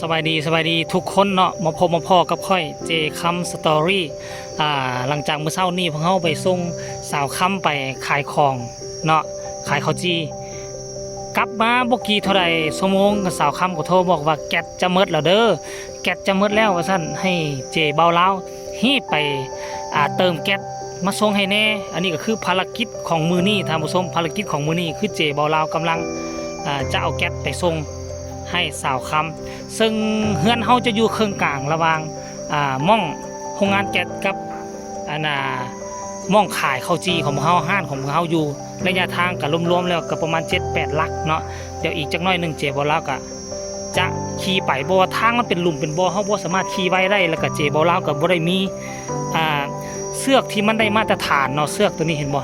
สบายดีทุกคนเนาะมาพบมาพอกับค่อยเจคัมสตอรี่หลังจากเมื่อเช้านี้พวกเขาไปส่งสาวคัมไปขายของเนาะขายข้าวจีกลับมาบกี่เท่าไรชั่วโมงกับสาวคัมก็โทรบอกว่าแก๊สจะหมดแล้วเด้อแก๊สจะหมดแล้วว่าซั่นให้เจเบาเล้าฮีบไปเติมแก๊สมาส่งให้แน่อันนี้ก็คือภารกิจของมือนี้ท่านผู้ชมภารกิจของมือนี้คือเจเบาเล้ากำลังจะเอาแก๊สไปส่งให้สาวคำซึ่งเฮือนเฮาจะอยู่เครื่องกลางระหว่างม่องโรงงานแก๊สกับม่องขายข้าวจีของเฮาห้านของเฮาอยู่ระยะทางก็รวมๆแล้วก็ประมาณ 7-8 ลักเนาะเดี๋ยวอีกจักหน่อยนึงเจบ่ลาวก็จะขี่ไปบ่ว่าทางมันเป็นหลุมเป็นบ่เฮาบ่สามารถขี่ไว้ได้แล้วก็เจบ่ลาวก็บ่ได้มีเสือกที่มันได้มาตรฐานเนาะเสือกตัวนี้เห็นบ่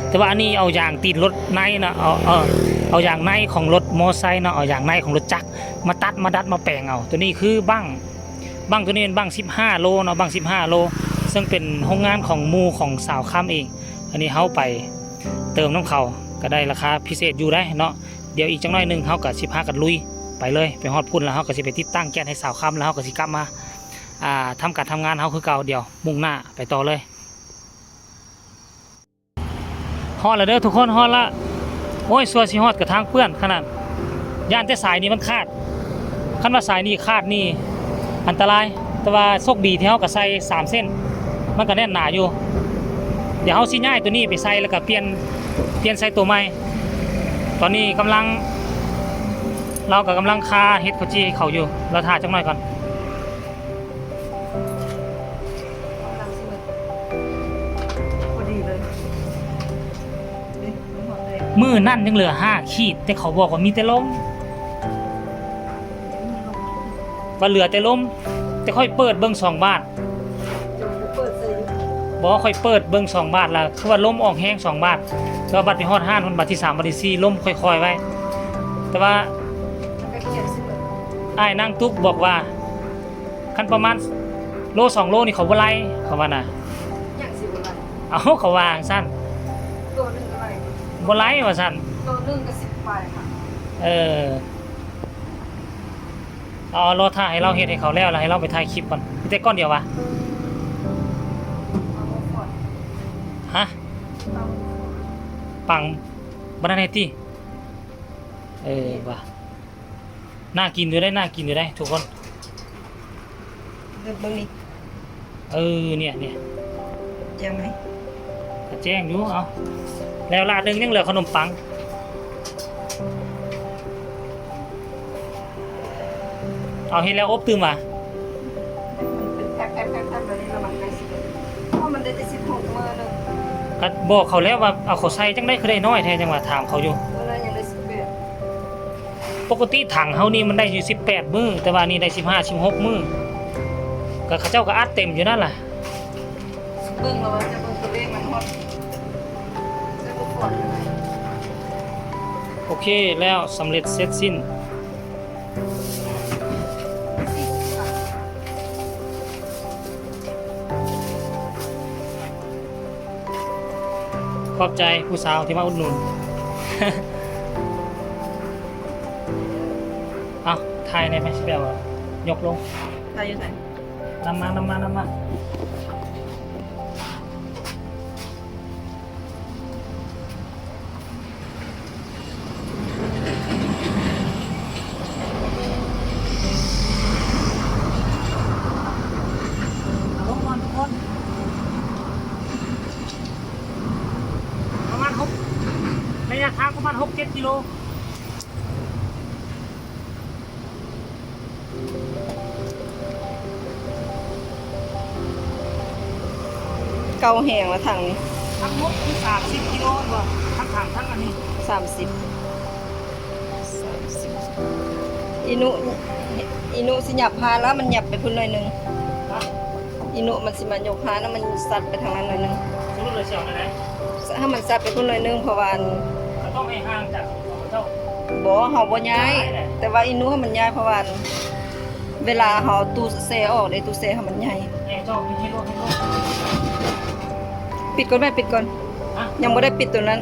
แต่ว่าอันนี้เอาอย่างตีนรถในนะเอาอย่างในของรถมอไซค์เนาะเอาอย่างในของรถจักรมาตัดมาดัดมาแปลงเอาตัวนี้คือบั้งตัวนี้เป็นบั้ง15 โลเนาะบั้ง15 โลซึ่งเป็นโรงงานของมูของสาวข้ามเองอันนี้เฮาไปเติมน้ำเขาก็ได้ราคาพิเศษอยู่ได้เนาะเดี๋ยวอีกจังน้อยนึงเฮาก็สิพากันลุยไปเลยไปฮอดพุ่นแล้วเฮาก็สิไปติดตั้งแก๊สให้สาวข้ามแล้วเฮาก็สิกลับมาทำการทำงานเฮาคือเก่าเดี๋ยวมุ่งหน้าไปต่อเลยฮอดแล้วเด้อทุกคนฮอดละโอ้ยสัวสิฮอดกับทางเพื่อนขนาดย่านแต่สายนี้มันขาดคันว่าสายนี้ขาดนี่อันตรายแต่ว่าโชคดีที่เฮาก็ใส่3 เส้นมันก็แน่นหนาอยู่เดี๋ยวเฮาสิย้ายตัวนี้ไปใส่แล้วก็เปลี่ยนใส่ตัวใหม่ตอนนี้เราก็กำลังคาเฮ็ดข้าวจีเขาอยู่เราถ่าจังหน่อยก่อนมือนั่นยังเหลือ5 ขีดแต่เขาบอกว่ามีแต่ลมว่าเหลือแต่ลมแต่ค่อยเปิดเบิ้ง2 บาทบอกค่อยเปิดเบิ้ง2 บาทละคือว่าลมออกแห้ง2 บาทแล้วบัตรไปฮอด5คนบัตรที่3บัตรที่4ลมค่อยๆไว้แต่ว่าอ้ายนั่งตุ๊กบอกว่าคันประมาณโล2 โลนี่เขาบ่ไล่เขาว่าน่ะอย่างสิบ่ไล่เอาเขาวางสั้นตัวนึงเท่าไหร่บ่ไล่ว่าสั้นตัวนึงก็10ไปค่ะรอถ่ายให้เราเฮ็ดให้เขาแล้วให้เราไปถ่ายคลิปก่อนมีแต่ก้อนเดียววะฮะปังบานาเนตี้ว่ะน่ากินอยู่ได้ทุกคนบะหมี่เนี่ยแจ้งไหมแจ้งอยู่เอาแล้วลาดนึงยังเหลือขนมปังเอาเห็นแล้วอบตื่มว่ะแป๊บแบบนี้เรามันได้10เพราะมันได้แต่16มื้อนึงก็บอกเขาแล้วว่าเอาเขาใส่จังได้คือได้น้อยแท้จังว่าถามเขาอยู่มื้อละยังได้ปกติถังเฮานี่มันได้อยู่18 มื้อแต่ว่านี่ได้15-16 มื้อก็เขาเจ้าก็อัดเต็มอยู่นั่นล่ะเบิ่งแล้วว่าจะเบิ่งตัวเลขมันฮอดจะบ่ปวดโอเคแล้วสำเร็จเสร็จสิ้นขอบใจผู้สาวที่มาอุดหนุน เอาถ่ายในแมชเบลยกลงถ่ายอยู่ไหนนำมาลงก่อนทุกคนประมาณระยะทางประมาณ 6-7 กิโลเกาแห้งแล้วทางนี้ทั้งหมดคือ30 กิโลบ่ทั้งทางทั้งอันนี้30อีนุสิหยับพาแล้วมันหยับไปพุ่นหน่อยนึงอีนุมันสิมายกพาแล้วมันสัตว์ไปทางนั้นหน่อยนึงสมมุติเราเสียวไหนถ้ามันสัตว์ไปพุ่นหน่อยนึงเพราะว่าก็ต้องให้ห่างจากเจ้าบ่เฮาบ่ย้ายแต่ว่าอีนุให้มันย้ายเพราะว่าเวลาเฮาตู้เซออกได้ตู้เซให้มันใหญ่เจ้าให้รถปิดก่อนแม่ปิดก่อนยังบ่ได้ปิดตัวนั้น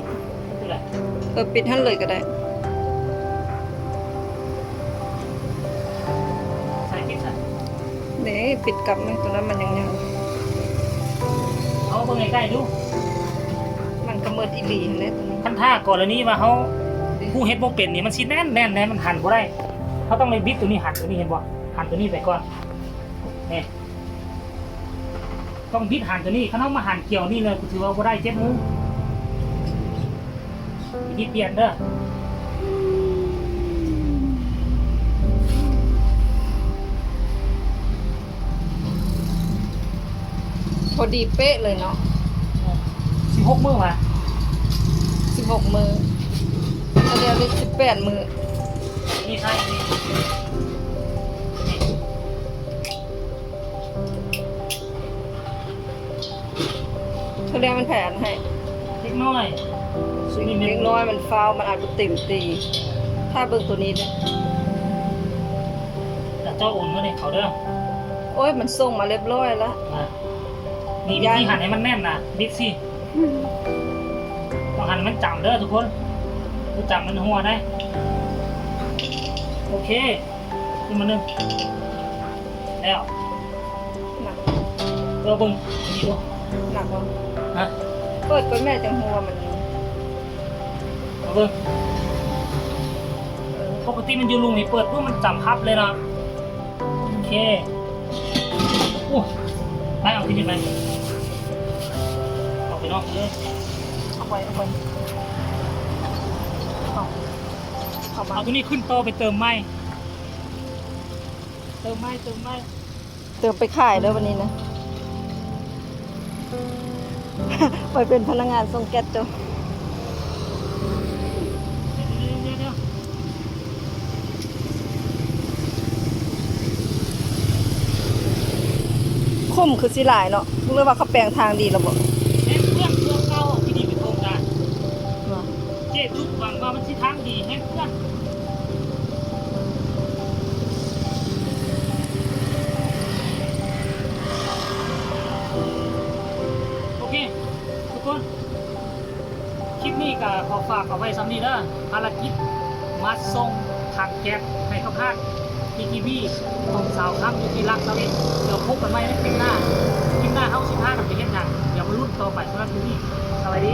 ปิดหั่นเลยก็ได้ ปิดกลับไหมตัวนั้นมันยัง เอาเบิ่งใกล้ๆดู มันก็เมิดอีหลีนั่นแหละตัวนี้ คันท่ากรณีว่าเขาผู้เฮ็ดบ่เป็นนี่มันสิแน่นแน่นแน่มันหันบ่ได้เขาต้องเลยบิดตัวนี้หันตัวนี้เห็นบ่หันตัวนี้ไปก่อนนี่ต้องบิดหันตัวนี้คันเขามาหันเกี่ยวนี่เลยกูถือว่าบ่ได้เจ็บมือบิดเปลี่ยนเด้อ พอดีเป๊ะเลยเนาะ 16มื้อว่ะ 16 มือแล้วเดี๋ยวนี้18 มือ นี่ใช่นี่นี่ เขาเรียกมันแผนให้ เล็กน้อยสุดนี่ เล็กน้อยมันฟาวมันอาจจะติ่มตี ถ้าเบิ่งตัวนี้เนี่ย แต่เจ้าโอนมาเนี่ยเขาเด้อ โอ้ยมันส่งมาเรียบร้อยแล้ว นี่วิธีหันให้มันแน่นนะบิ๊กซี่ต้องหันมันจำเด้อทุกคนรู้จำมันหัวได้โอเคขึ้นมาหนึ่งแล้ว หนัก ตัวบึงนี่ดู หนักวะ ฮะ เปิดก้นแม่จังหัวมัน ตัวบึงปกติมันอยู่ลุงนี่เปิดปุ๊บมันจำพับเลยนะโอเคโอ้ไปเอาที่นี่ไปเอาไปนอกเลย เอาไปเอามา เอาตัวนี้ขึ้นโตะไปเติมไม้เติมไม้ เติมไปขายแล้ววันนี้นะ ไปเป็นพนักงานส่งแก๊สจ้ะ เดี๋ยวคุ้มคือสิหลายเนาะเรียกว่าเขาแปลงทางดีแล้วบ่ เฮ้ยเพื่อนเพื่อนเก่าที่ดีเป็นโครงการเจ๊ทุกหวังว่ามันสิทางดีให้เพื่อนโอเคทุกคนคลิปนี้ก็ขอฝากเอาไว้ซ้ำนี้เด้อภารกิจมาส่งถังแก๊สให้เขาพาดPTV ของสาวครับอยู่ที่รักเราเองเดี๋ยวพบกันใหม่ในคลิปหน้าเขา15กันไปเฮ็ดหยังเดี๋ยวมาลุ้นต่อไปสำหรับคลิปนี้สวัสดี